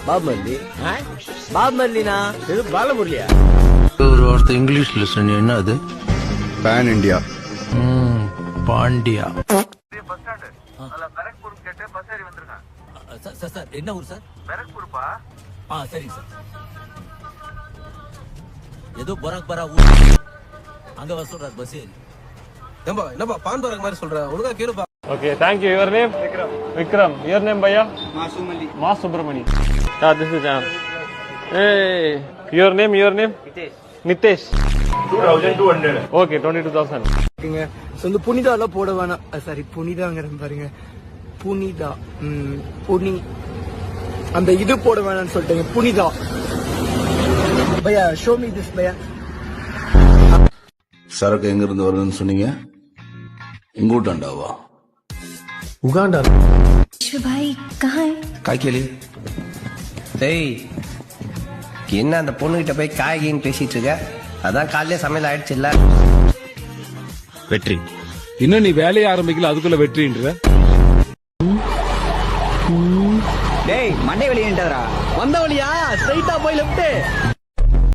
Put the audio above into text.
பாப்மல்லி பாப்மல்லினா இது பாலமுரளியா? ஒரு வார்த்தை இங்கிலீஷ்ல சொன்ன என்ன அது? Pan India. பாண்டியா. சார் என்ன ஊர் சார்? சரி சார். ஏதோ பராக் பரா ஊர் அங்க வர சொல்றாரு பஸ் ஏறி. என்னப்பா பான் பராக் மாதிரி சொல்ற? ஒழுங்கா கேளுப்பா. Okay, thank you. Your name? Vikram. Your name, Bhaiya? Mas Subramani. Yeah, this is Jan. Hey, your name? Nitesh. 2200. Okay, 22,000. இந்த புனிதால போட வேணாம். சாரி புனிதாங்கிற பாருங்க. புனிதா புனி அந்த இது போட வேணாம்னு சொல்லிட்டீங்க. புனிதா பையா ஷோ மீ திஸ் பையா. சரக்கு எங்க இருந்து வருதுன்னு சொன்னீங்க? இங்கூட்டாண்டாவா? உகாண்டா. भाई कहाँ है? காய்கேலி டேய் என்ன அந்த பொண்ணுகிட்ட போய் காய்கின்னு பேசிட்டு இருக்க? அதான் காலையில சமையல் ஆயிடுச்சு இல்ல? வெற்றி இன்னும் நீ வேலையை ஆரம்பிக்கல அதுக்குள்ள வெற்றின்ற. டேய் மண்டை வெளியேண்டா வந்த வழியா ஸ்ட்ரைட்டா போய் லெஃப்ட்